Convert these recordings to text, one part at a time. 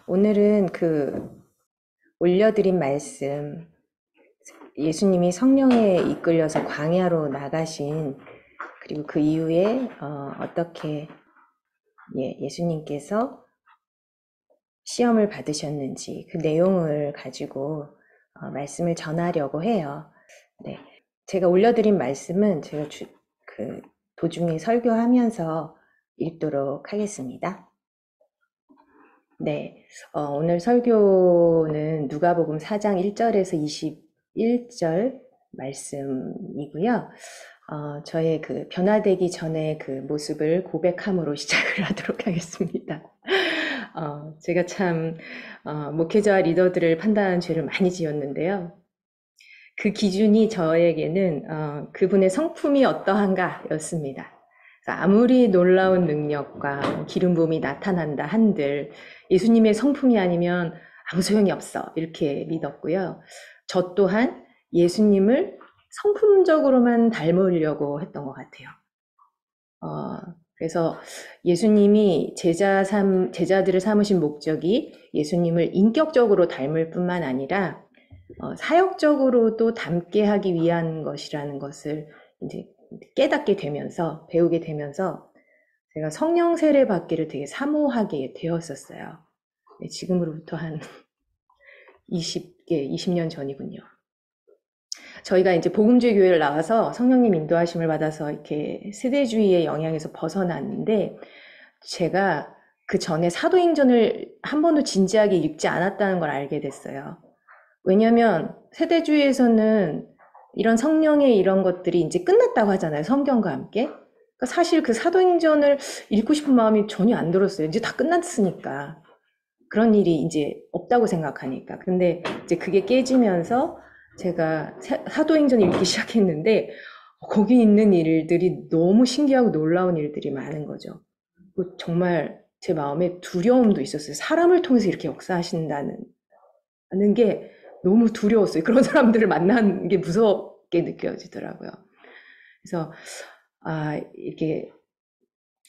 오늘은 올려드린 말씀, 예수님이 성령에 이끌려서 광야로 나가신, 그리고 그 이후에 어떻게 예수님께서 시험을 받으셨는지 그 내용을 가지고 말씀을 전하려고 해요. 네, 제가 올려드린 말씀은 제가 도중에 설교하면서 읽도록 하겠습니다. 네, 오늘 설교는 누가복음 4장 1절에서 21절 말씀이고요. 저의 변화되기 전에 그 모습을 고백함으로 시작을 하도록 하겠습니다. 제가 참 목회자와 리더들을 판단하는 죄를 많이 지었는데요. 그 기준이 저에게는 그분의 성품이 어떠한가 였습니다. 아무리 놀라운 능력과 기름 부음이 나타난다 한들 예수님의 성품이 아니면 아무 소용이 없어 이렇게 믿었고요. 저 또한 예수님을 성품적으로만 닮으려고 했던 것 같아요. 그래서 예수님이 제자들을 삼으신 목적이 예수님을 인격적으로 닮을 뿐만 아니라 사역적으로도 닮게 하기 위한 것이라는 것을 이제 깨닫게 되면서, 배우게 되면서 제가 성령 세례 받기를 되게 사모하게 되었었어요. 네, 지금으로부터 한 20년 전이군요. 저희가 이제 복음주의 교회를 나와서 성령님 인도하심을 받아서 이렇게 세대주의의 영향에서 벗어났는데, 제가 그 전에 사도행전을 한 번도 진지하게 읽지 않았다는 걸 알게 됐어요. 왜냐면 세대주의에서는 이런 성령의 이런 것들이 이제 끝났다고 하잖아요. 성경과 함께. 그러니까 사실 그 사도행전을 읽고 싶은 마음이 전혀 안 들었어요. 이제 다 끝났으니까. 그런 일이 이제 없다고 생각하니까. 근데 이제 그게 깨지면서 제가 사도행전을 읽기 시작했는데 거기 있는 일들이 너무 신기하고 놀라운 일들이 많은 거죠. 정말 제 마음에 두려움도 있었어요. 사람을 통해서 이렇게 역사하신다는 게 너무 두려웠어요. 그런 사람들을 만나는 게 무섭게 느껴지더라고요. 그래서 이렇게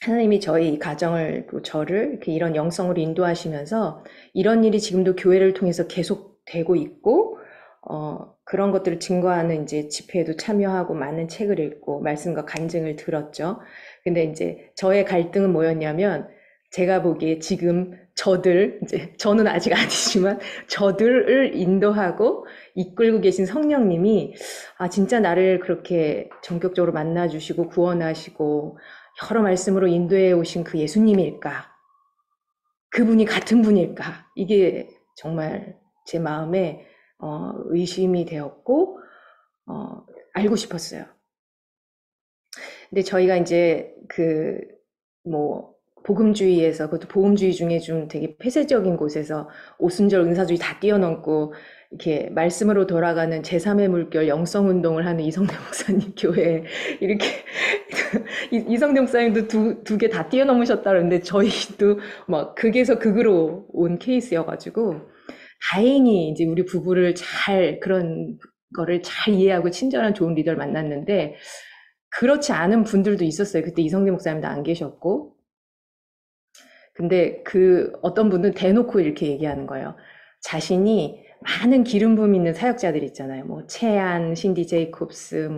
하나님이 저희 가정을, 저를 이렇게 이런 영성으로 인도하시면서 이런 일이 지금도 교회를 통해서 계속 되고 있고, 그런 것들을 증거하는 이제 집회에도 참여하고 많은 책을 읽고 말씀과 간증을 들었죠. 근데 이제 저의 갈등은 뭐였냐면, 제가 보기에 지금 저는 아직 아니지만 저들을 인도하고 이끌고 계신 성령님이 진짜 나를 그렇게 전격적으로 만나주시고 구원하시고 여러 말씀으로 인도해 오신 그 예수님일까? 그분이 같은 분일까? 이게 정말 제 마음에 의심이 되었고 알고 싶었어요. 근데 저희가 이제 복음주의에서, 그것도 복음주의 중에 좀 되게 폐쇄적인 곳에서 오순절 은사주의 다 뛰어넘고 이렇게 말씀으로 돌아가는 제3의 물결 영성운동을 하는 이성대 목사님 교회 이렇게 이성대 목사님도 두 개 다 뛰어넘으셨다 그러는데 저희도 막 극에서 극으로 온 케이스여가지고 다행히 이제 우리 부부를 그런 거를 잘 이해하고 친절한 좋은 리더를 만났는데 그렇지 않은 분들도 있었어요. 그때 이성대 목사님도 안 계셨고. 근데 어떤 분은 대놓고 이렇게 얘기하는 거예요. 자신이 많은 기름 부음 있는 사역자들 있잖아요. 채안, 신디 제이콥스,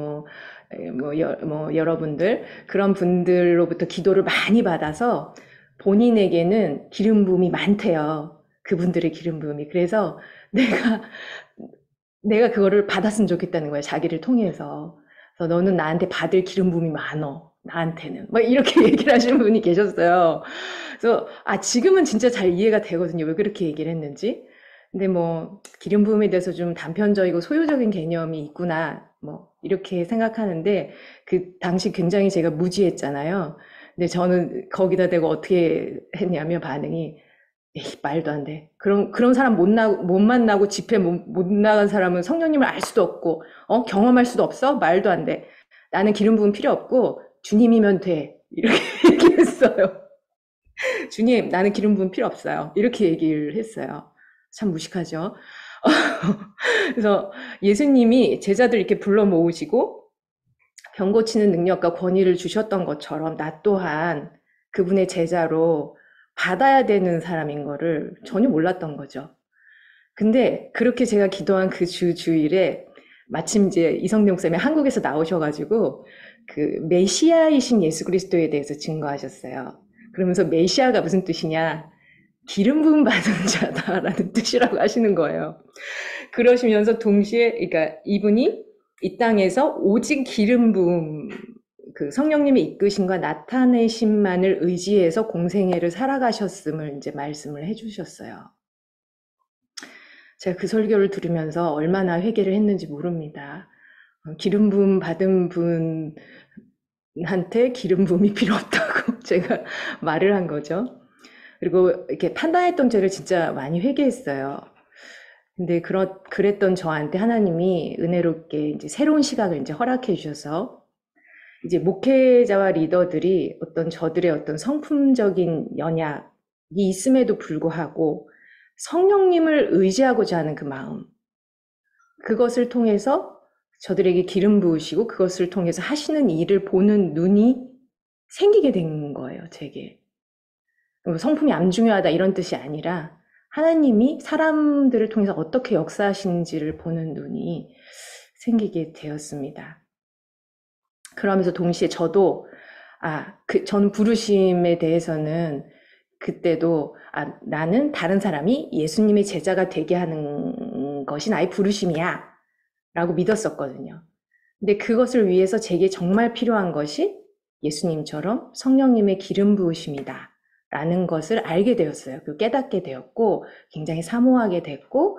여러분들, 그런 분들로부터 기도를 많이 받아서 본인에게는 기름 부음이 많대요. 그분들의 기름 부음이. 그래서 내가 그거를 받았으면 좋겠다는 거예요. 자기를 통해서. 그래서 너는 나한테 받을 기름 부음이 많어. 나한테는. 이렇게 얘기를 하시는 분이 계셨어요. 그래서 지금은 진짜 잘 이해가 되거든요. 왜 그렇게 얘기를 했는지. 근데 기름 부음에 대해서 좀 단편적이고 소유적인 개념이 있구나. 이렇게 생각하는데 그 당시 굉장히 제가 무지했잖아요. 근데 저는 거기다 대고 어떻게 했냐면 반응이 에이, 말도 안 돼. 그런 사람 못 만나고 집회 못 나간 사람은 성령님을 알 수도 없고, 경험할 수도 없어? 말도 안 돼. 나는 기름 부음 필요 없고, 주님이면 돼. 이렇게 얘기했어요. 주님, 나는 기름 부음 필요 없어요. 이렇게 얘기를 했어요. 참 무식하죠? 그래서 예수님이 제자들 이렇게 불러 모으시고, 병 고치는 능력과 권위를 주셨던 것처럼 나 또한 그분의 제자로 받아야 되는 사람인 거를 전혀 몰랐던 거죠. 근데 그렇게 제가 기도한 그 주일에 마침 이제 이성룡 쌤이 한국에서 나오셔가지고 그 메시아이신 예수 그리스도에 대해서 증거하셨어요. 그러면서 메시아가 무슨 뜻이냐? 기름 부음 받은 자다라는 뜻이라고 하시는 거예요. 그러시면서 동시에, 그러니까 이분이 이 땅에서 오직 기름 부음, 그 성령님의 이끄심과 나타내심만을 의지해서 공생애를 살아가셨음을 이제 말씀을 해주셨어요. 제가 그 설교를 들으면서 얼마나 회개를 했는지 모릅니다. 기름 부음 받은 분한테 기름 부음이 필요 없다고 제가 말을 한 거죠. 그리고 이렇게 판단했던 죄를 진짜 많이 회개했어요. 근데 그랬던 저한테 하나님이 은혜롭게 이제 새로운 시각을 이제 허락해 주셔서 이제 목회자와 리더들이 어떤 저들의 어떤 성품적인 연약이 있음에도 불구하고 성령님을 의지하고자 하는 그 마음, 그것을 통해서 저들에게 기름 부으시고 그것을 통해서 하시는 일을 보는 눈이 생기게 된 거예요, 제게. 성품이 안 중요하다 이런 뜻이 아니라 하나님이 사람들을 통해서 어떻게 역사하시는지를 보는 눈이 생기게 되었습니다. 그러면서 동시에 저도 저는 부르심에 대해서는 그때도 나는 다른 사람이 예수님의 제자가 되게 하는 것이 나의 부르심이야 라고 믿었었거든요. 근데 그것을 위해서 제게 정말 필요한 것이 예수님처럼 성령님의 기름 부으심이다 라는 것을 알게 되었어요. 깨닫게 되었고 굉장히 사모하게 됐고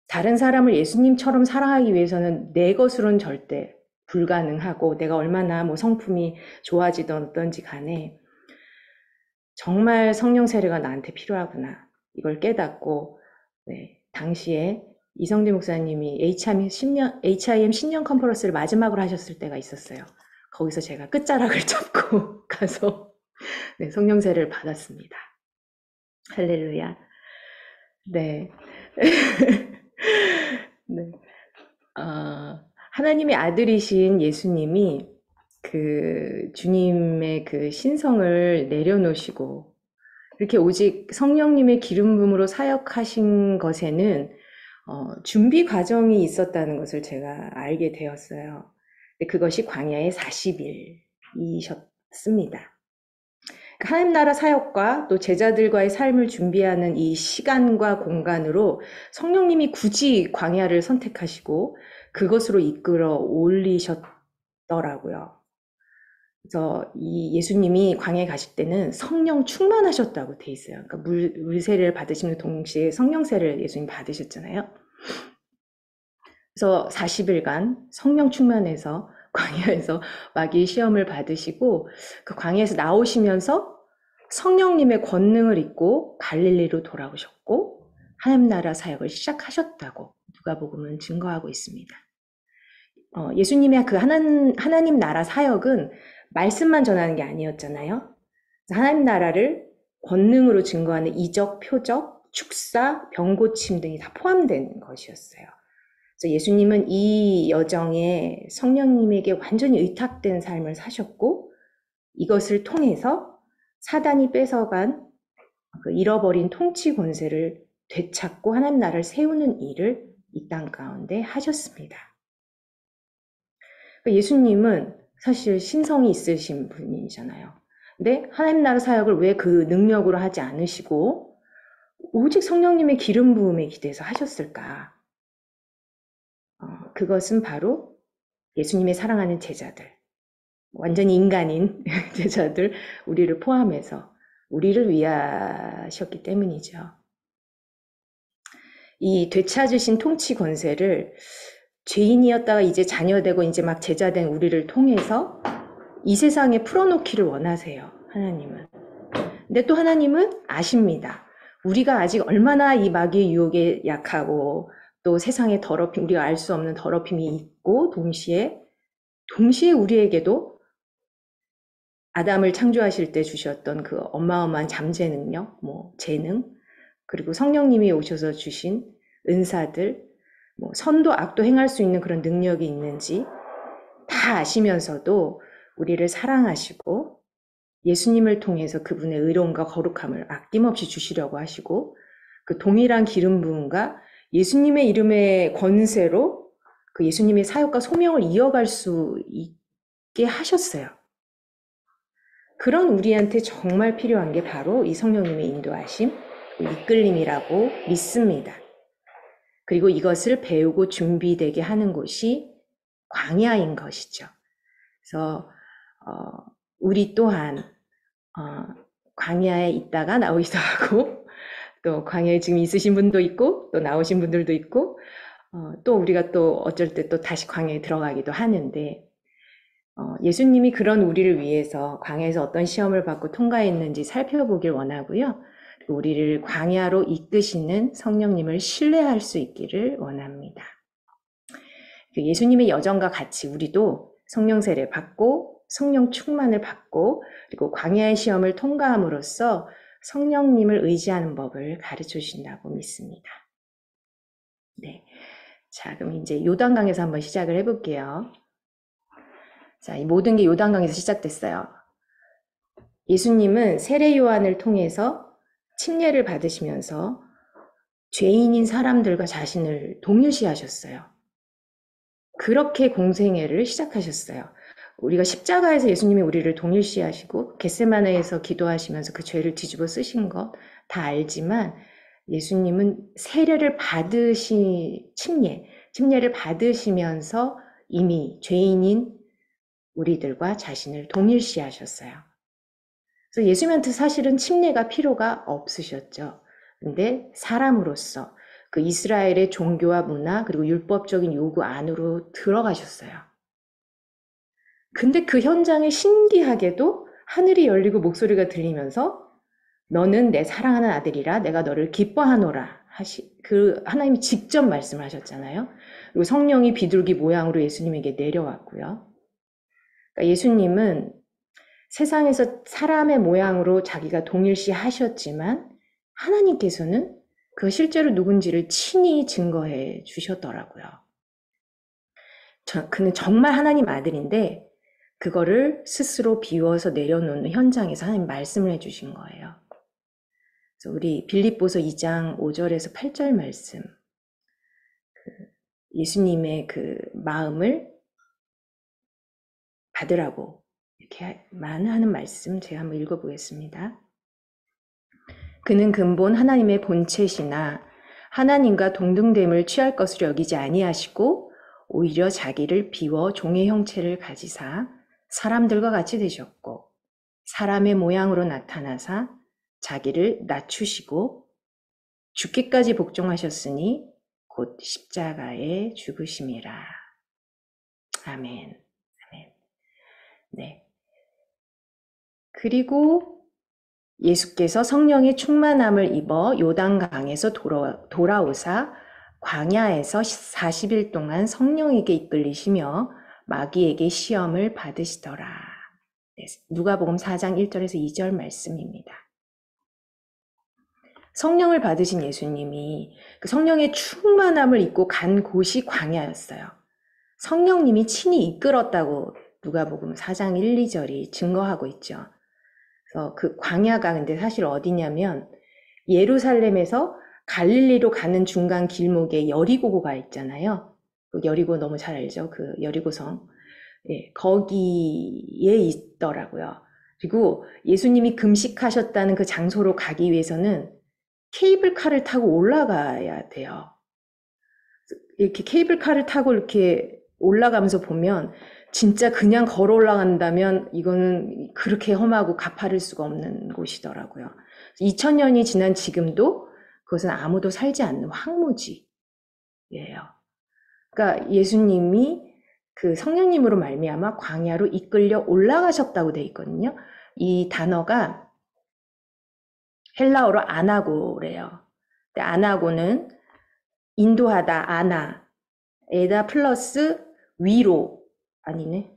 다른 사람을 예수님처럼 사랑하기 위해서는 내 것으로는 절대 불가능하고 내가 얼마나 뭐 성품이 좋아지든 어떤지 간에 정말 성령 세례가 나한테 필요하구나 이걸 깨닫고 당시에 이성대 목사님이 HIM 신년 컨퍼런스를 마지막으로 하셨을 때가 있었어요. 거기서 제가 끝자락을 잡고 가서 성령 세례를 받았습니다. 할렐루야. 네. 네. 하나님의 아들이신 예수님이 그 주님의 그 신성을 내려놓으시고 이렇게 오직 성령님의 기름 부음으로 사역하신 것에는 준비 과정이 있었다는 것을 제가 알게 되었어요. 그것이 광야의 40일이셨습니다. 하나님 나라 사역과 또 제자들과의 삶을 준비하는 이 시간과 공간으로 성령님이 굳이 광야를 선택하시고 그것으로 이끌어 올리셨더라고요. 그래서 이 예수님이 광야에 가실 때는 성령 충만하셨다고 돼 있어요. 그러니까 물 세례를 받으시는 동시에 성령 세례를 예수님 받으셨잖아요. 그래서 40일간 성령 충만해서 광야에서 마귀의 시험을 받으시고 그 광야에서 나오시면서 성령님의 권능을 입고 갈릴리로 돌아오셨고 하나님 나라 사역을 시작하셨다고 누가복음은 증거하고 있습니다. 예수님의 그 하나님 나라 사역은 말씀만 전하는 게 아니었잖아요. 하나님 나라를 권능으로 증거하는 이적, 표적, 축사, 병고침 등이 다 포함된 것이었어요. 그래서 예수님은 이 여정에 성령님에게 완전히 의탁된 삶을 사셨고 이것을 통해서 사단이 뺏어간 그 잃어버린 통치 권세를 되찾고 하나님 나라를 세우는 일을 이 땅 가운데 하셨습니다. 예수님은 사실 신성이 있으신 분이잖아요. 근데 하나님 나라 사역을 왜 그 능력으로 하지 않으시고 오직 성령님의 기름 부음에 기대서 하셨을까? 그것은 바로 예수님의 사랑하는 제자들, 완전히 인간인 제자들, 우리를 포함해서 우리를 위하셨기 때문이죠. 이 되찾으신 통치 권세를 죄인이었다가 이제 자녀되고 이제 막 제자된 우리를 통해서 이 세상에 풀어놓기를 원하세요. 하나님은. 근데 또 하나님은 아십니다. 우리가 아직 얼마나 이 마귀의 유혹에 약하고 또 세상의 더럽힘, 우리가 알 수 없는 더럽힘이 있고 동시에 우리에게도 아담을 창조하실 때 주셨던 그 어마어마한 잠재 능력, 재능, 그리고 성령님이 오셔서 주신 은사들, 선도 악도 행할 수 있는 그런 능력이 있는지 다 아시면서도 우리를 사랑하시고 예수님을 통해서 그분의 의로움과 거룩함을 아낌없이 주시려고 하시고 그 동일한 기름 부음과 예수님의 이름의 권세로 그 예수님의 사역과 소명을 이어갈 수 있게 하셨어요. 그런 우리한테 정말 필요한 게 바로 이 성령님의 인도하심, 이끌림이라고 믿습니다. 그리고 이것을 배우고 준비되게 하는 곳이 광야인 것이죠. 그래서 우리 또한 광야에 있다가 나오기도 하고 또 광야에 지금 있으신 분도 있고 또 나오신 분들도 있고 또 우리가 또 어쩔 때 또 다시 광야에 들어가기도 하는데 예수님이 그런 우리를 위해서 광야에서 어떤 시험을 받고 통과했는지 살펴보길 원하고요. 우리를 광야로 이끄시는 성령님을 신뢰할 수 있기를 원합니다. 예수님의 여정과 같이 우리도 성령 세례 받고 성령 충만을 받고 그리고 광야의 시험을 통과함으로써 성령님을 의지하는 법을 가르쳐 주신다고 믿습니다. 네. 자, 그럼 이제 요단강에서 한번 시작을 해볼게요. 자, 이 모든 게 요단강에서 시작됐어요. 예수님은 세례 요한을 통해서 침례를 받으시면서 죄인인 사람들과 자신을 동일시하셨어요. 그렇게 공생애를 시작하셨어요. 우리가 십자가에서 예수님이 우리를 동일시하시고 겟세마네에서 기도하시면서 그 죄를 뒤집어 쓰신 것 다 알지만 예수님은 세례를 침례를 받으시면서 이미 죄인인 우리들과 자신을 동일시하셨어요. 그래서 예수님한테 사실은 침례가 필요가 없으셨죠. 근데 사람으로서 그 이스라엘의 종교와 문화 그리고 율법적인 요구 안으로 들어가셨어요. 근데 그 현장에 신기하게도 하늘이 열리고 목소리가 들리면서 너는 내 사랑하는 아들이라 내가 너를 기뻐하노라 그 하나님이 직접 말씀하셨잖아요. 그리고 성령이 비둘기 모양으로 예수님에게 내려왔고요. 그러니까 예수님은 세상에서 사람의 모양으로 자기가 동일시하셨지만 하나님께서는 그 실제로 누군지를 친히 증거해 주셨더라고요. 그는 정말 하나님 아들인데 그거를 스스로 비워서 내려놓는 현장에서 하나님 말씀을 해주신 거예요. 그래서 우리 빌립보서 2장 5절에서 8절 말씀, 예수님의 그 마음을 받으라고 이렇게 하는 말씀 제가 한번 읽어보겠습니다. 그는 근본 하나님의 본체시나 하나님과 동등됨을 취할 것을 여기지 아니하시고 오히려 자기를 비워 종의 형체를 가지사 사람들과 같이 되셨고 사람의 모양으로 나타나사 자기를 낮추시고 죽기까지 복종하셨으니 곧 십자가에 죽으심이라. 아멘. 아멘. 네. 그리고 예수께서 성령의 충만함을 입어 요단강에서 돌아오사 광야에서 40일 동안 성령에게 이끌리시며 마귀에게 시험을 받으시더라. 네, 누가복음 4장 1절에서 2절 말씀입니다. 성령을 받으신 예수님이 그 성령의 충만함을 입고 간 곳이 광야였어요. 성령님이 친히 이끌었다고 누가복음 4장 1, 2절이 증거하고 있죠. 그래서 그 광야가 근데 사실 어디냐면 예루살렘에서 갈릴리로 가는 중간 길목에 여리고가 있잖아요. 그 여리고 너무 잘 알죠? 그 여리고성. 예, 거기에 있더라고요. 그리고 예수님이 금식하셨다는 그 장소로 가기 위해서는 케이블카를 타고 올라가야 돼요. 이렇게 케이블카를 타고 이렇게 올라가면서 보면 진짜 그냥 걸어 올라간다면 이거는 그렇게 험하고 가파를 수가 없는 곳이더라고요. 2000년이 지난 지금도 그것은 아무도 살지 않는 황무지예요. 그러니까 예수님이 그 성령님으로 말미암아 광야로 이끌려 올라가셨다고 돼 있거든요. 이 단어가 헬라어로 아나고래요. 근데 아나고는 인도하다, 아나, 에다 플러스 위로, 아니네.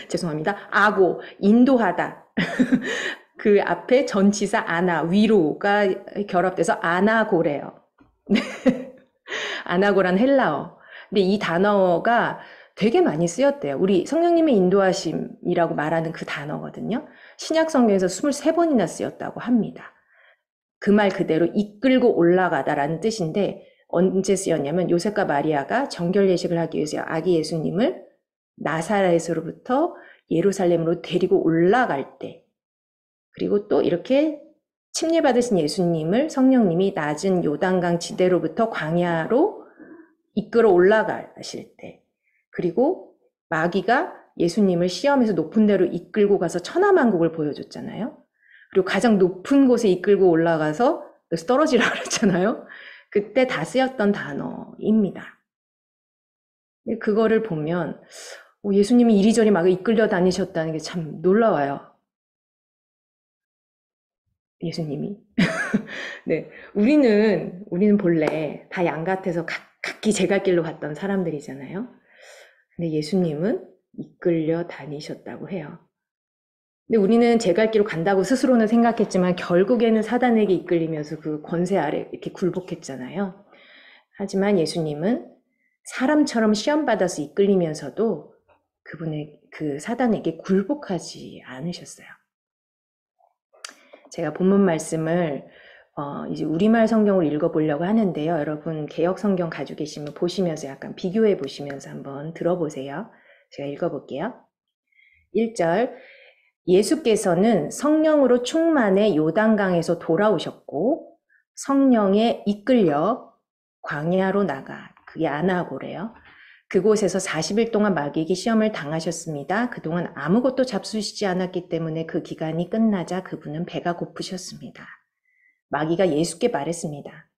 죄송합니다. 아고, 인도하다. 그 앞에 전치사 아나, 위로가 결합돼서 아나고래요. 아나고란 헬라어. 근데 이 단어가 되게 많이 쓰였대요. 우리 성령님의 인도하심이라고 말하는 그 단어거든요. 신약 성경에서 23번이나 쓰였다고 합니다. 그 말 그대로 이끌고 올라가다라는 뜻인데 언제 쓰였냐면 요셉과 마리아가 정결 예식을 하기 위해서 아기 예수님을 나사렛으로부터 예루살렘으로 데리고 올라갈 때, 그리고 또 이렇게 침례받으신 예수님을 성령님이 낮은 요단강 지대로부터 광야로 이끌어 올라가실 때, 그리고 마귀가 예수님을 시험에서 높은 데로 이끌고 가서 천하만국을 보여줬잖아요. 그리고 가장 높은 곳에 이끌고 올라가서 떨어지라 그랬잖아요. 그때 다 쓰였던 단어입니다. 그거를 보면 예수님이 이리저리 막 이끌려 다니셨다는 게 참 놀라워요. 예수님이. 네, 우리는 본래 다 양 같아서 각기 제갈 길로 갔던 사람들이잖아요. 근데 예수님은 이끌려 다니셨다고 해요. 근데 우리는 제갈 길로 간다고 스스로는 생각했지만 결국에는 사단에게 이끌리면서 그 권세 아래 이렇게 굴복했잖아요. 하지만 예수님은 사람처럼 시험받아서 이끌리면서도 그 사단에게 굴복하지 않으셨어요. 제가 본문 말씀을 이제 우리말 성경을 읽어보려고 하는데요. 여러분 개역 성경 가지고 계시면 보시면서 약간 비교해 보시면서 한번 들어보세요. 제가 읽어볼게요. 1절, 예수께서는 성령으로 충만해 요단강에서 돌아오셨고 성령에 이끌려 광야로 나가, 그게 아나고래요. 그곳에서 40일 동안 마귀에게 시험을 당하셨습니다. 그동안 아무것도 잡수시지 않았기 때문에 그 기간이 끝나자 그분은 배가 고프셨습니다. 마귀가 예수께 말했습니다.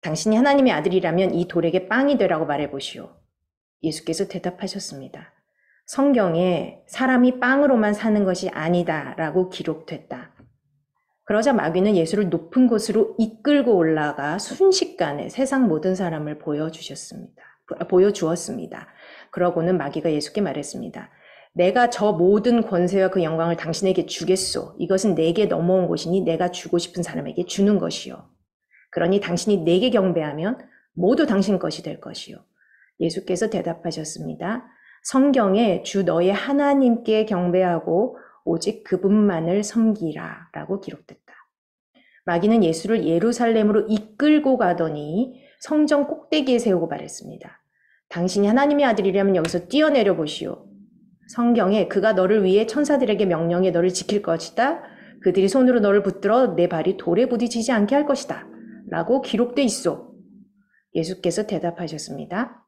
당신이 하나님의 아들이라면 이 돌에게 빵이 되라고 말해보시오. 예수께서 대답하셨습니다. 성경에 사람이 빵으로만 사는 것이 아니다 라고 기록됐다. 그러자 마귀는 예수를 높은 곳으로 이끌고 올라가 순식간에 세상 모든 사람을 보여주었습니다. 그러고는 마귀가 예수께 말했습니다. 내가 저 모든 권세와 그 영광을 당신에게 주겠소. 이것은 내게 넘어온 것이니 내가 주고 싶은 사람에게 주는 것이요. 그러니 당신이 내게 경배하면 모두 당신 것이 될 것이요. 예수께서 대답하셨습니다. 성경에 주 너의 하나님께 경배하고 오직 그분만을 섬기라 라고 기록됐다. 마귀는 예수를 예루살렘으로 이끌고 가더니 성전 꼭대기에 세우고 말했습니다. 당신이 하나님의 아들이라면 여기서 뛰어내려 보시오. 성경에 그가 너를 위해 천사들에게 명령해 너를 지킬 것이다. 그들이 손으로 너를 붙들어 내 발이 돌에 부딪히지 않게 할 것이다. 라고 기록돼 있어. 예수께서 대답하셨습니다.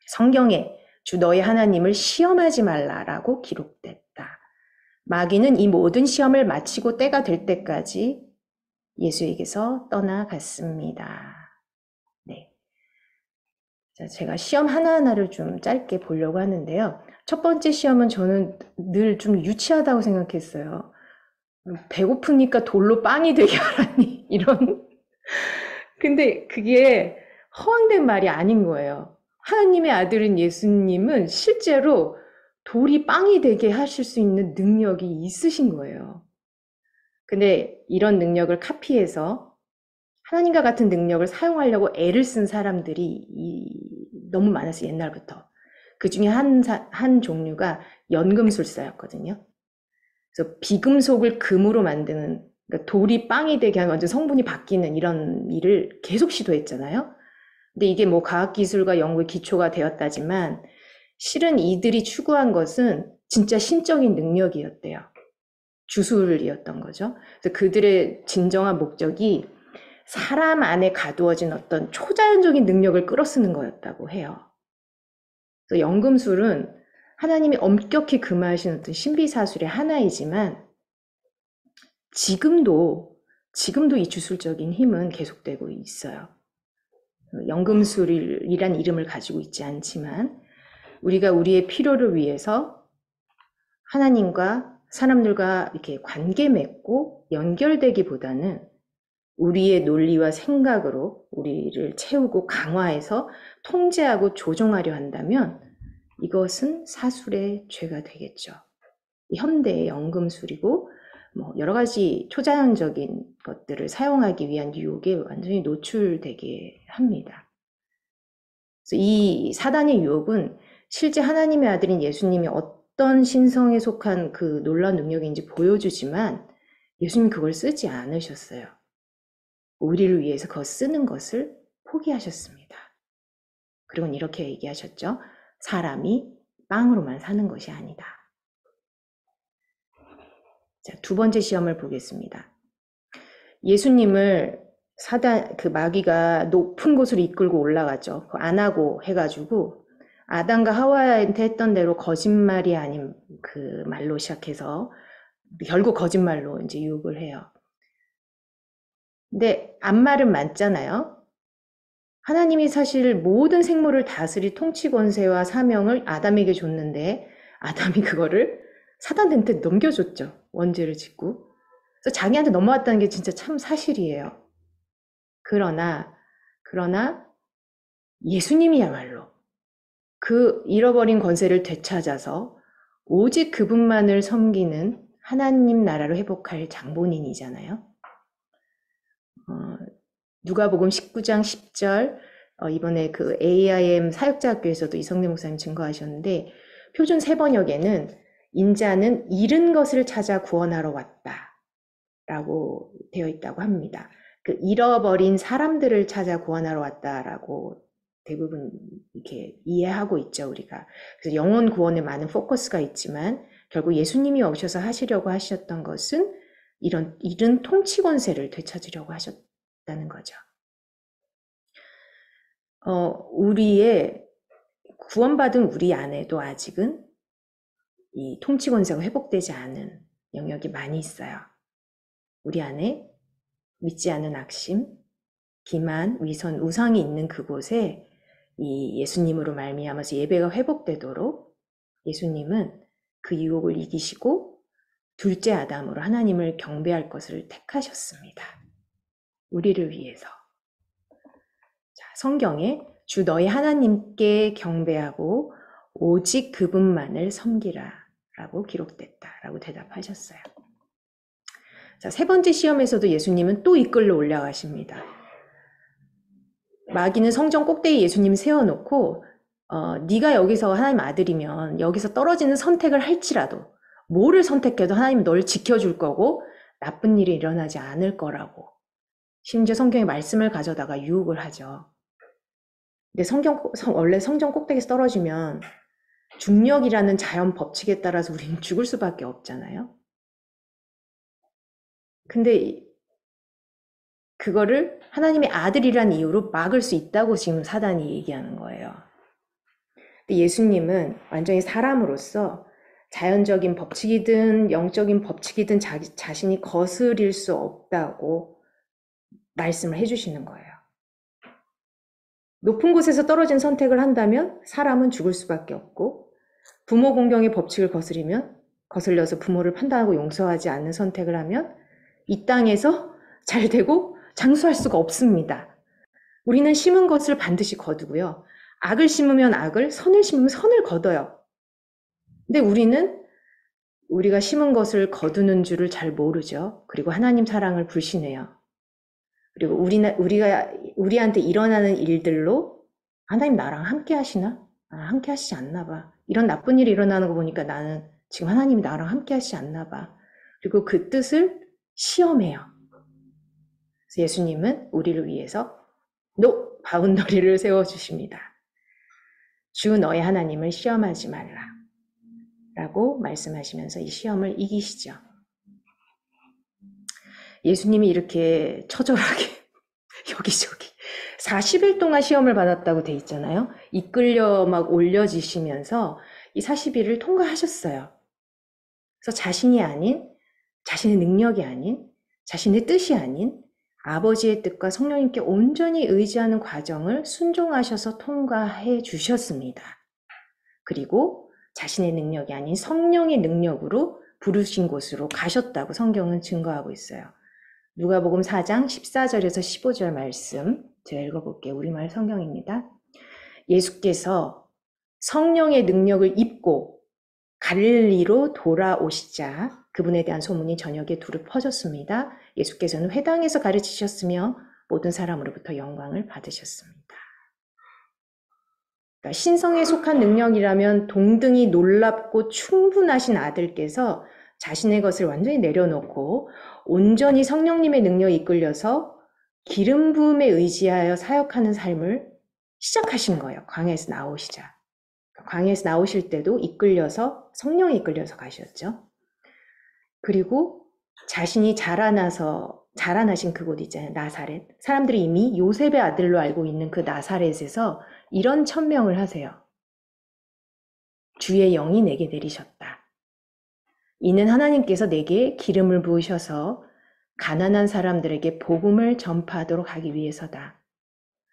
성경에 주 너의 하나님을 시험하지 말라라고 기록됐다. 마귀는 이 모든 시험을 마치고 때가 될 때까지 예수에게서 떠나갔습니다. 네. 제가 시험 하나하나를 좀 짧게 보려고 하는데요. 첫 번째 시험은 저는 늘 좀 유치하다고 생각했어요. 배고프니까 돌로 빵이 되게 하라니 이런. 근데 그게 허황된 말이 아닌 거예요. 하나님의 아들인 예수님은 실제로 돌이 빵이 되게 하실 수 있는 능력이 있으신 거예요. 근데 이런 능력을 카피해서 하나님과 같은 능력을 사용하려고 애를 쓴 사람들이 너무 많았어요, 옛날부터. 그 중에 한 종류가 연금술사였거든요. 그래서 비금속을 금으로 만드는, 그러니까 돌이 빵이 되게 하면 완전 성분이 바뀌는 이런 일을 계속 시도했잖아요. 근데 이게 뭐 과학기술과 연구의 기초가 되었다지만 실은 이들이 추구한 것은 진짜 신적인 능력이었대요. 주술이었던 거죠. 그래서 그들의 진정한 목적이 사람 안에 가두어진 어떤 초자연적인 능력을 끌어쓰는 거였다고 해요. 그래서 연금술은 하나님이 엄격히 금하신 어떤 신비사술의 하나이지만 지금도 이 주술적인 힘은 계속되고 있어요. 연금술이란 이름을 가지고 있지 않지만 우리가 우리의 필요를 위해서 하나님과 사람들과 이렇게 관계 맺고 연결되기보다는 우리의 논리와 생각으로 우리를 채우고 강화해서 통제하고 조종하려 한다면 이것은 사술의 죄가 되겠죠. 현대의 연금술이고 뭐 여러 가지 초자연적인 것들을 사용하기 위한 유혹에 완전히 노출되게 합니다. 그래서 이 사단의 유혹은 실제 하나님의 아들인 예수님이 어떤 신성에 속한 그 놀라운 능력인지 보여주지만 예수님이 그걸 쓰지 않으셨어요. 우리를 위해서 그거 쓰는 것을 포기하셨습니다. 그리고 이렇게 얘기하셨죠. 사람이 빵으로만 사는 것이 아니다. 자, 두 번째 시험을 보겠습니다. 예수님을 마귀가 높은 곳으로 이끌고 올라가죠. 안 하고 해가지고 아담과 하와한테 했던 대로 거짓말이 아닌 그 말로 시작해서 결국 거짓말로 이제 유혹을 해요. 근데 앞말은 맞잖아요. 하나님이 사실 모든 생물을 다스릴 통치 권세와 사명을 아담에게 줬는데 아담이 그거를 사단한테 넘겨줬죠. 원죄를 짓고. 그래서 자기한테 넘어왔다는 게 진짜 참 사실이에요. 그러나 예수님이야말로 그 잃어버린 권세를 되찾아서 오직 그분만을 섬기는 하나님 나라로 회복할 장본인이잖아요. 누가복음 19장 10절 이번에 그 AIM 사역자학교에서도 이성래 목사님 증거하셨는데 표준 세번역에는 인자는 잃은 것을 찾아 구원하러 왔다 라고 되어 있다고 합니다. 그 잃어버린 사람들을 찾아 구원하러 왔다라고 대부분 이렇게 이해하고 있죠, 우리가. 그래서 영혼 구원에 많은 포커스가 있지만 결국 예수님이 오셔서 하시려고 하셨던 것은 이런 잃은 통치 권세를 되찾으려고 하셨다는 거죠. 우리의 구원받은 우리 안에도 아직은 이 통치 권세가 회복되지 않은 영역이 많이 있어요. 우리 안에 믿지 않은 악심, 기만, 위선, 우상이 있는 그곳에 이 예수님으로 말미암아서 예배가 회복되도록 예수님은 그 유혹을 이기시고 둘째 아담으로 하나님을 경배할 것을 택하셨습니다. 우리를 위해서. 자, 성경에 주 너희 하나님께 경배하고 오직 그분만을 섬기라 라고 기록됐다라고 대답하셨어요. 자, 세 번째 시험에서도 예수님은 또 이끌러 올라가십니다. 마귀는 성전 꼭대기에 예수님 세워놓고 네가 여기서 하나님 아들이면 여기서 떨어지는 선택을 할지라도 뭐를 선택해도 하나님 널 지켜줄 거고 나쁜 일이 일어나지 않을 거라고 심지어 성경의 말씀을 가져다가 유혹을 하죠. 근데 원래 성전 꼭대기에서 떨어지면 중력이라는 자연 법칙에 따라서 우리는 죽을 수밖에 없잖아요. 근데 그거를 하나님의 아들이란 이유로 막을 수 있다고 지금 사단이 얘기하는 거예요. 근데 예수님은 완전히 사람으로서 자연적인 법칙이든 영적인 법칙이든 자신이 거스릴 수 없다고 말씀을 해주시는 거예요. 높은 곳에서 떨어진 선택을 한다면 사람은 죽을 수밖에 없고 부모 공경의 법칙을 거슬려서 부모를 판단하고 용서하지 않는 선택을 하면 이 땅에서 잘 되고 장수할 수가 없습니다. 우리는 심은 것을 반드시 거두고요. 악을 심으면 악을, 선을 심으면 선을 거둬요. 근데 우리가 심은 것을 거두는 줄을 잘 모르죠. 그리고 하나님 사랑을 불신해요. 그리고 우리한테 일어나는 일들로 하나님 나랑 함께 하시나? 함께 하시지 않나 봐. 이런 나쁜 일이 일어나는 거 보니까 나는 지금 하나님이 나랑 함께 하시지 않나 봐. 그리고 그 뜻을 시험해요. 그래서 예수님은 우리를 위해서 바운더리를 세워주십니다. 주 너의 하나님을 시험하지 말라 라고 말씀하시면서 이 시험을 이기시죠. 예수님이 이렇게 처절하게 여기저기 40일 동안 시험을 받았다고 돼 있잖아요. 이끌려 막 올려지시면서 이 40일을 통과하셨어요. 그래서 자신이 아닌, 자신의 능력이 아닌, 자신의 뜻이 아닌 아버지의 뜻과 성령님께 온전히 의지하는 과정을 순종하셔서 통과해 주셨습니다. 그리고 자신의 능력이 아닌 성령의 능력으로 부르신 곳으로 가셨다고 성경은 증거하고 있어요. 누가복음 4장 14절에서 15절 말씀 제가 읽어볼게요. 우리말 성경입니다. 예수께서 성령의 능력을 입고 갈릴리로 돌아오시자 그분에 대한 소문이 저녁에 두루 퍼졌습니다. 예수께서는 회당에서 가르치셨으며 모든 사람으로부터 영광을 받으셨습니다. 그러니까 신성에 속한 능력이라면 동등히 놀랍고 충분하신 아들께서 자신의 것을 완전히 내려놓고 온전히 성령님의 능력에 이끌려서 기름 부음에 의지하여 사역하는 삶을 시작하신 거예요. 광야에서 나오시자. 광야에서 나오실 때도 이끌려서 성령에 이끌려서 가셨죠. 그리고 자신이 자라나신 그곳 있잖아요. 나사렛. 사람들이 이미 요셉의 아들로 알고 있는 그 나사렛에서 이런 천명을 하세요. 주의 영이 내게 내리셨다. 이는 하나님께서 내게 기름을 부으셔서 가난한 사람들에게 복음을 전파하도록 하기 위해서다.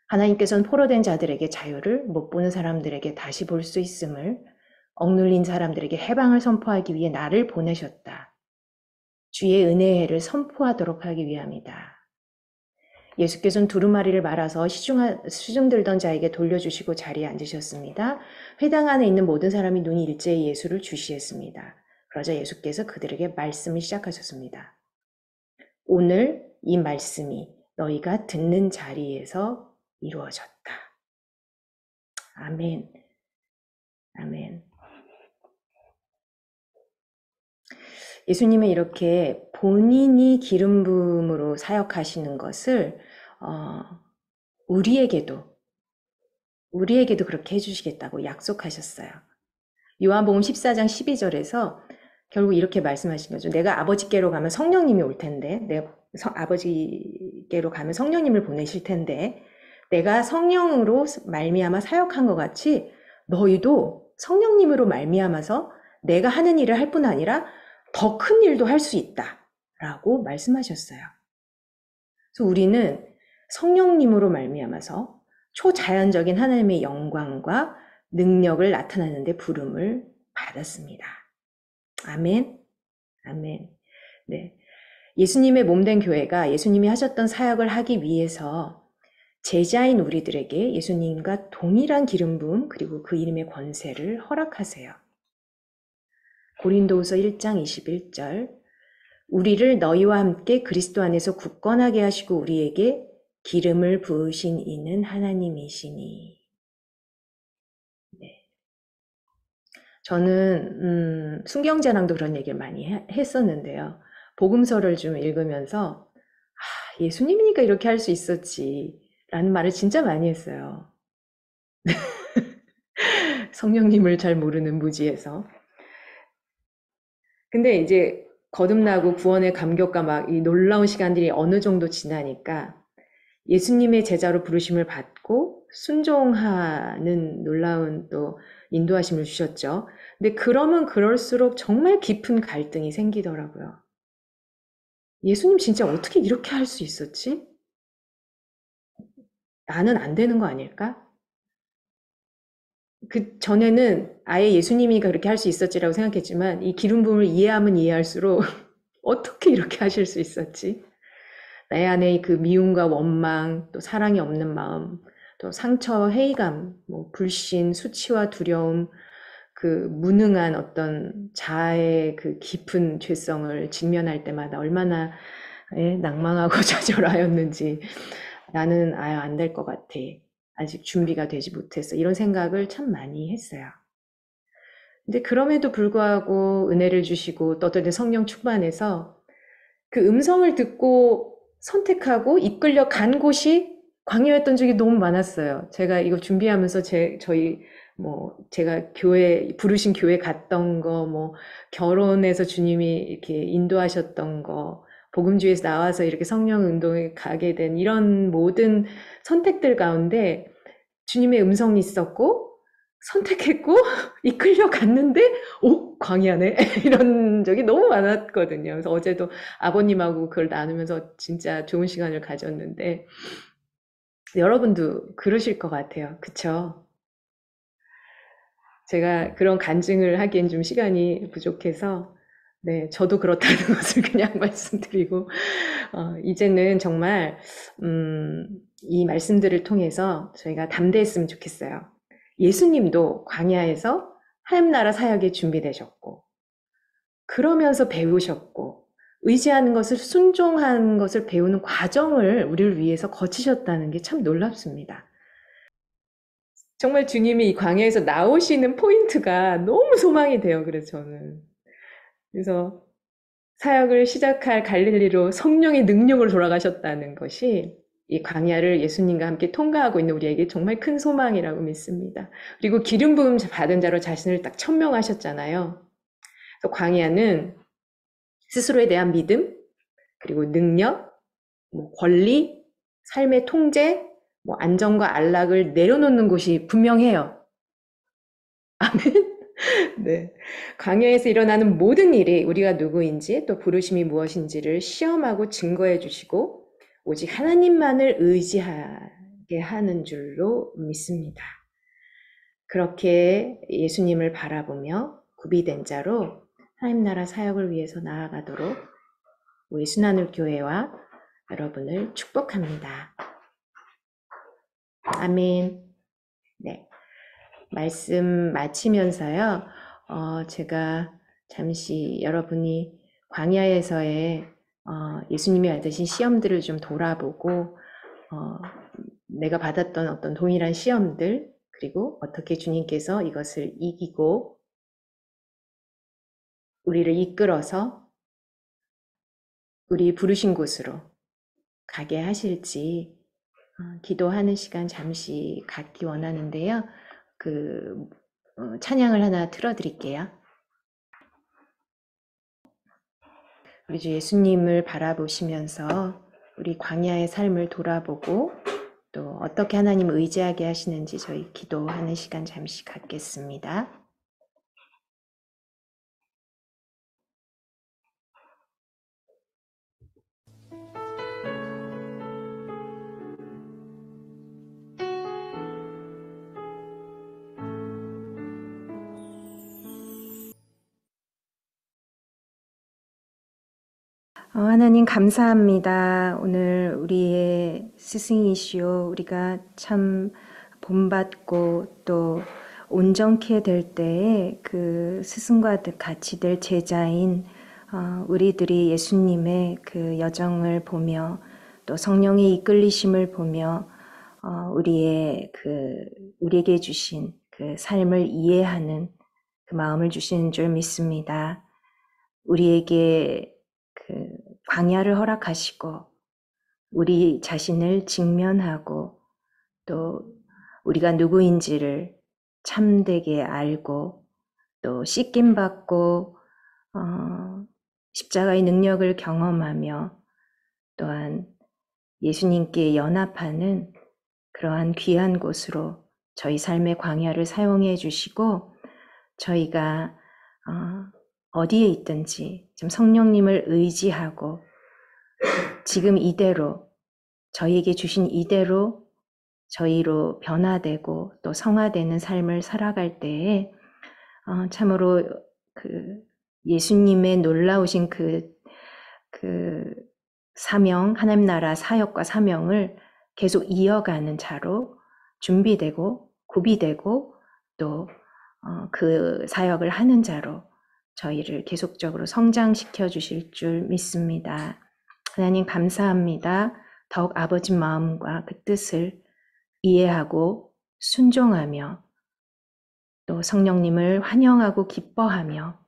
하나님께서는 포로된 자들에게 자유를, 못 보는 사람들에게 다시 볼 수 있음을, 억눌린 사람들에게 해방을 선포하기 위해 나를 보내셨다. 주의 은혜의 해를 선포하도록 하기 위함이다. 예수께서는 두루마리를 말아서 시중들던 자에게 돌려주시고 자리에 앉으셨습니다. 회당 안에 있는 모든 사람이 눈이 일제히 예수를 주시했습니다. 그러자 예수께서 그들에게 말씀을 시작하셨습니다. 오늘 이 말씀이 너희가 듣는 자리에서 이루어졌다. 아멘. 아멘. 예수님은 이렇게 본인이 기름 부음으로 사역하시는 것을 우리에게도 그렇게 해주시겠다고 약속하셨어요. 요한복음 14장 12절에서 결국 이렇게 말씀하신 거죠. 내가 아버지께로 가면 성령님이 올 텐데, 내가 아버지께로 가면 성령님을 보내실 텐데, 내가 성령으로 말미암아 사역한 것 같이 너희도 성령님으로 말미암아서 내가 하는 일을 할 뿐 아니라 더 큰 일도 할 수 있다라고 말씀하셨어요. 그래서 우리는 성령님으로 말미암아서 초자연적인 하나님의 영광과 능력을 나타내는 데 부름을 받았습니다. 아멘. 아멘. 네. 예수님의 몸된 교회가 예수님이 하셨던 사역을 하기 위해서 제자인 우리들에게 예수님과 동일한 기름 부음 그리고 그 이름의 권세를 허락하세요. 고린도후서 1장 21절 우리를 너희와 함께 그리스도 안에서 굳건하게 하시고 우리에게 기름을 부으신 이는 하나님이시니. 네. 저는 순경자랑도 그런 얘기를 많이 했었는데요. 복음서를 좀 읽으면서 예수님이니까 이렇게 할 수 있었지 라는 말을 진짜 많이 했어요. 성령님을 잘 모르는 무지에서. 근데 이제 거듭나고 구원의 감격과 막 이 놀라운 시간들이 어느 정도 지나니까 예수님의 제자로 부르심을 받고 순종하는 놀라운 또 인도하심을 주셨죠. 근데 그러면 그럴수록 정말 깊은 갈등이 생기더라고요. 예수님 진짜 어떻게 이렇게 할 수 있었지? 나는 안 되는 거 아닐까? 그 전에는 아예 예수님이니까 그렇게 할 수 있었지라고 생각했지만 이 기름 부음을 이해하면 이해할수록 어떻게 이렇게 하실 수 있었지? 내 안에 그 미움과 원망, 또 사랑이 없는 마음, 또 상처, 회의감, 뭐 불신, 수치와 두려움, 그 무능한 어떤 자아의 그 깊은 죄성을 직면할 때마다 얼마나 낭망하고 좌절하였는지 나는 안 될 것 같아. 아직 준비가 되지 못했어. 이런 생각을 참 많이 했어요. 근데 그럼에도 불구하고 은혜를 주시고 또 어떤 성령 충만해서 그 음성을 듣고 선택하고 이끌려 간 곳이 광야였던 적이 너무 많았어요. 제가 이거 준비하면서 제가 부르신 교회 갔던 거, 뭐, 결혼해서 주님이 이렇게 인도하셨던 거, 복음주에서 나와서 이렇게 성령 운동에 가게 된 이런 모든 선택들 가운데 주님의 음성이 있었고, 선택했고, 이끌려 갔는데, 광야네. 이런 적이 너무 많았거든요. 그래서 어제도 아버님하고 그걸 나누면서 진짜 좋은 시간을 가졌는데, 여러분도 그러실 것 같아요. 그쵸? 제가 그런 간증을 하기엔 좀 시간이 부족해서, 네, 저도 그렇다는 것을 그냥 말씀드리고, 이제는 정말, 이 말씀들을 통해서 저희가 담대했으면 좋겠어요. 예수님도 광야에서 하나님 나라 사역에 준비되셨고, 그러면서 배우셨고, 의지하는 것을 순종하는 것을 배우는 과정을 우리를 위해서 거치셨다는 게 참 놀랍습니다. 정말 주님이 이 광야에서 나오시는 포인트가 너무 소망이 돼요. 그래서 저는. 그래서 사역을 시작할 갈릴리로 성령의 능력으로 돌아가셨다는 것이 이 광야를 예수님과 함께 통과하고 있는 우리에게 정말 큰 소망이라고 믿습니다. 그리고 기름 부음 받은 자로 자신을 딱 천명하셨잖아요. 그래서 광야는 스스로에 대한 믿음, 그리고 능력, 권리, 삶의 통제, 안정과 안락을 내려놓는 곳이 분명해요. 아멘. 네. 광야에서 일어나는 모든 일이 우리가 누구인지 또 부르심이 무엇인지를 시험하고 증거해 주시고 오직 하나님만을 의지하게 하는 줄로 믿습니다. 그렇게 예수님을 바라보며 구비된 자로 하나님 나라 사역을 위해서 나아가도록 우리 순환울 교회와 여러분을 축복합니다. 아멘. 네. 말씀 마치면서요, 제가 잠시 여러분이 광야에서의 예수님이 받으신 시험들을 좀 돌아보고, 내가 받았던 어떤 동일한 시험들, 그리고 어떻게 주님께서 이것을 이기고 우리를 이끌어서 우리 부르신 곳으로 가게 하실지 기도하는 시간 잠시 갖기 원하는데요. 찬양을 하나 틀어드릴게요. 우리 주 예수님을 바라보시면서 우리 광야의 삶을 돌아보고 또 어떻게 하나님 의지하게 하시는지 저희 기도하는 시간 잠시 갖겠습니다. 하나님 감사합니다. 오늘 우리의 스승이시오. 우리가 참 본받고 또 온전케 될 때에 그 스승과 같이 될 제자인 우리들이 예수님의 그 여정을 보며 또 성령의 이끌리심을 보며 우리에게 주신 그 삶을 이해하는 그 마음을 주시는 줄 믿습니다. 우리에게 그 광야를 허락하시고 우리 자신을 직면하고 또 우리가 누구인지를 참되게 알고 또 씻김받고 십자가의 능력을 경험하며 또한 예수님께 연합하는 그러한 귀한 곳으로 저희 삶의 광야를 사용해 주시고 저희가 어디에 있든지 좀 성령님을 의지하고 지금 이대로 저희에게 주신 이대로 저희로 변화되고 또 성화되는 삶을 살아갈 때에 참으로 그 예수님의 놀라우신 그 사명, 하나님 나라 사역과 사명을 계속 이어가는 자로 준비되고 구비되고 또 그 사역을 하는 자로 저희를 계속적으로 성장시켜 주실 줄 믿습니다. 하나님 감사합니다. 더욱 아버지 마음과 그 뜻을 이해하고 순종하며 또 성령님을 환영하고 기뻐하며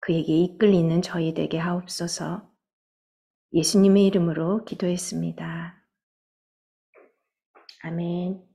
그에게 이끌리는 저희 되게 하옵소서. 예수님의 이름으로 기도했습니다. 아멘.